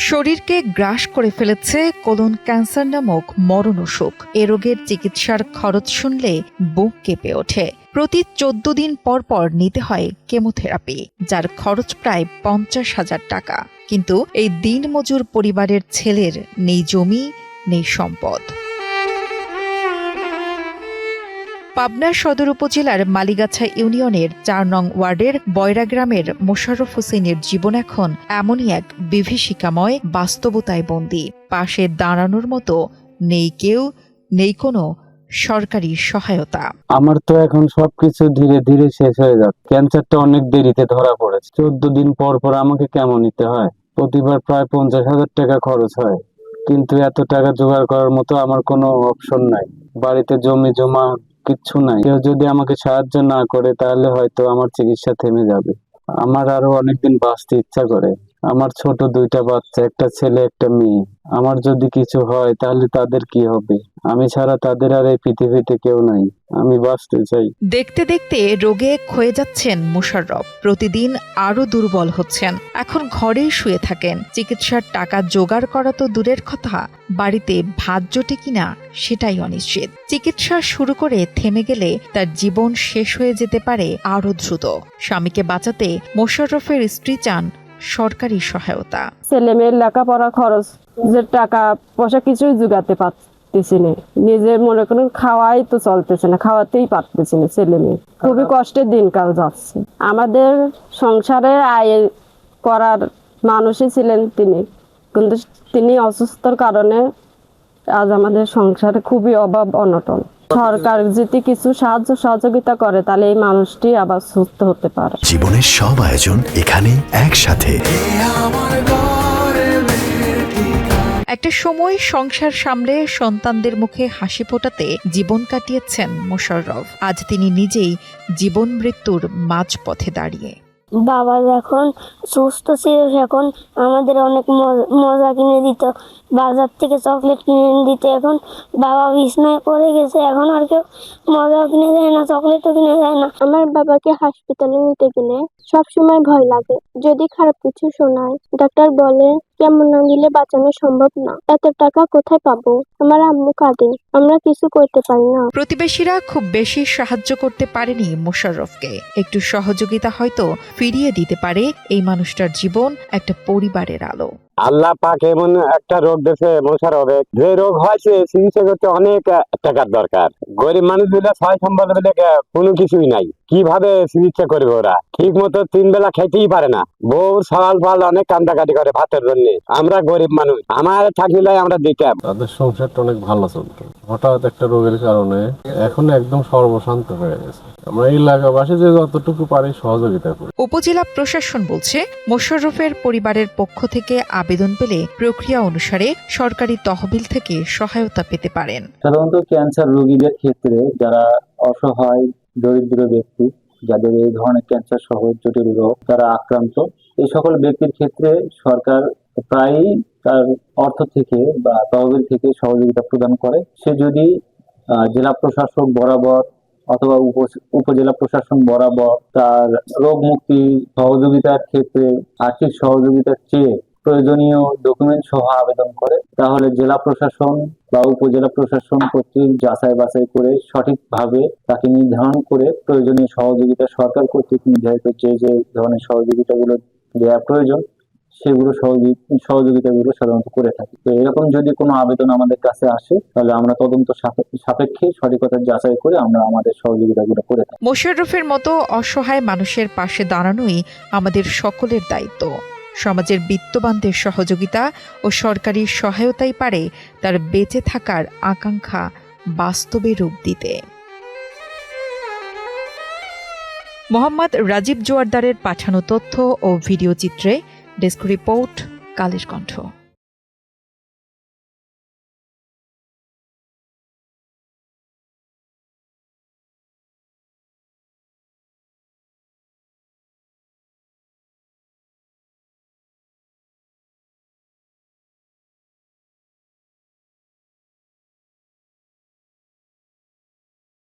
শরীরকে গ্রাস করে ফেলেছে কোলন ক্যান্সার নামক মরণ অসুখ। এ রোগের চিকিৎসার খরচ শুনলে বুক কেঁপে ওঠে। প্রতি 14 দিন পর পর নিতে হয় কেমোথেরাপি, যার খরচ প্রায় 50,000 টাকা। কিন্তু এই দিনমজুর পরিবারের ছেলের নেই জমি, নেই সম্পদ। পাবনা সদর উপজেলার মালিগাছা ইউনিয়নের ৪ নং ওয়ার্ডের বয়রা গ্রামের মোশাররফ হোসেনের জীবন এখন এমনই এক বিভীষিকাময় বাস্তবতায় বন্দী। পাশে দাঁড়ানোর মতো নেই কেউ, নেই কোনো সরকারি সহায়তা। আমার তো এখন সবকিছু ধীরে ধীরে শেষ হয়ে যাচ্ছে। ক্যান্সারটা অনেক দেরিতে ধরা পড়েছে। 14 দিন পর পর আমাকে কেমন নিতে হয়। প্রতিবার প্রায় 50,000 টাকা খরচ হয়, কিন্তু এত টাকা জোগাড় করার মতো আমার কোনো অপশন নাই। বাড়িতে জমি জমা কিচ্ছু নাই। কেউ যদি আমাকে সাহায্য না করে তাহলে হয়তো আমার চিকিৎসা থেমে যাবে। আমার আরো অনেকদিন বাঁচতে ইচ্ছা করে। আমার ছোট 2টা বাচ্চা, একটা ছেলে একটা মেয়ে। আমার যদি কিছু হয় তাহলে তাদের কি হবে? আমি ছাড়া তাদের আর এই পৃথিবীতে কেউ নাই। আমি বাঁচতে চাই। দেখতে দেখতে রোগে ক্ষয়ে যাচ্ছেন মোশাররফ। প্রতিদিন আরো দুর্বল হচ্ছেন। এখন ঘরেই শুয়ে থাকেন। চিকিৎসার টাকা জোগাড় করা তো দূরের কথা, বাড়িতে ভাত জোটে কিনা সেটাই অনিশ্চিত। চিকিৎসা শুরু করে থেমে গেলে তার জীবন শেষ হয়ে যেতে পারে আরো দ্রুত। স্বামীকে বাঁচাতে মোশাররফের স্ত্রী চান সরকারি সহায়তা। ছেলে মেয়ের লেখাপড়া খরচ যে টাকা পয়সা কিছুই জোগাতে পারতেছি না। নিজে মনে করেন খাওয়াই তো চলতেছে না, খাওয়াতেই পারতেছি না। ছেলে মেয়ে খুবই কষ্টের দিনকাল যাচ্ছে। আমাদের সংসারে আয় করার মানুষই ছিলেন তিনি, কিন্তু তিনি অসুস্থতার কারণে আজ আমাদের সংসারে খুবই অভাব অনটন। সরকার যদি কিছু সাহায্য সহযোগিতা করে তাহলে এই মানুষটি আবার সুস্থ হতে পারে। জীবনের সব আয়োজন এখানে একসাথে। একটা সময় সংসার সামলে সন্তানদের মুখে হাসি ফোটাতে জীবন কাটিয়েছেন মোশাররফ। আজ তিনি নিজেই জীবন মৃত্যুর মাঝপথে দাঁড়িয়ে। বাবা যখন সুস্থ ছিল এখন আমাদের অনেক মজা কিনে দিত, বাজার থেকে চকলেট কিনে দিত। এখন বাবা বিছনায় পড়ে গেছে, এখন আর কেউ মজাও কিনে দেয় না, চকলেটও কিনে দেয় না। আমার বাবাকে হাসপাতালে নিতে গেলে সবসময় ভয় লাগে। যদি খারাপ কিছু শোনায়, ডাক্তার বলে কেমন না দিলে বাঁচানো সম্ভব না। এত টাকা কোথায় পাবো? আমার আম্মু কাঁদে, আমরা কিছু করতে পারি না। প্রতিবেশীরা খুব বেশি সাহায্য করতে পারেনি মোশাররফকে। একটু সহযোগিতা হয়তো ফিরিয়ে দিতে পারে এই মানুষটার জীবন, একটা পরিবারের আলো। আল্লাহ পাক এমন একটা রোগ দিয়েছে মোশাররফে, যে রোগ হয়েছে চিকিৎসা করতে অনেক টাকার দরকার। গরিব মানুষগুলো ছয় সম্পদ বলে কোনো কিছুই নাই। কিভাবে চিকিৎসা করবে ওরা? ঠিক মতো 3 বেলা খেতেই পারে না। বউ সকাল পাল অনেক কান্দাকাটি করে ভাতের জন্য। আমরা গরিব মানুষ, আমার থাকলে আমরা দিতাম। তাদের সংসারটা অনেক ভালো চলতো। হঠাৎ একটা রোগের কারণে এখন একদম সর্বশান্ত হয়ে গেছে। আমরা এলাকাবাসী যে যতটুকু পারি সহযোগিতা করি। উপজেলা প্রশাসন বলছে মোশাররফের পরিবারের পক্ষ থেকে আবেদন পেলে প্রক্রিয়া অনুসারে সরকারি তহবিল থেকে সহায়তা পেতে পারেন। সাধারণত ক্যান্সার রোগীদের ক্ষেত্রে যারা অসহায় দরিদ্র ব্যক্তি, যাদের এই ধরনের ক্যান্সার সহ জটিল রোগ তারা আক্রান্ত, এই সকল ব্যক্তির ক্ষেত্রে সরকার প্রায়ই তার অর্থ থেকে বা তহবিল থেকে সহযোগিতা প্রদান করে। সে যদি জেলা প্রশাসক বরাবর অথবা উপজেলা প্রশাসন বরাবর তার রোগ মুক্তি সহযোগিতার ক্ষেত্রে আর্থিক সহযোগিতার চেয়ে প্রয়োজনীয় ডকুমেন্ট সহ আবেদন করে, তাহলে জেলা প্রশাসন বা উপজেলা প্রশাসন কর্তৃক যাচাই বাছাই করে সঠিকভাবে তাকে নির্ধারণ করে প্রয়োজনীয় সহযোগিতা সরকার কর্তৃক নির্ধারিত যে ধরনের সহযোগিতাগুলো দেওয়া প্রয়োজন সেগুলো সহযোগিতাগুলো সাধারণত করে থাকি। তো এরকম যদি কোনো আবেদন আমাদের কাছে আসে তাহলে আমরা তদন্ত সাপেক্ষে সঠিকতা যাচাই করে আমরা আমাদের সহযোগিতাগুলো করে থাকি। মোশাররফের মতো অসহায় মানুষের পাশে দাঁড়ানোই আমাদের সকলের দায়িত্ব। সমাজের বিত্তবানদের সহযোগিতা ও সরকারি সহায়তাই পারে তার বেঁচে থাকার আকাঙ্ক্ষা বাস্তবে রূপ দিতে। মোহাম্মদ রাজীব জোয়ারদারের পাঠানো তথ্য ও ভিডিও চিত্রে ডেস্ক রিপোর্ট, কালের কণ্ঠ।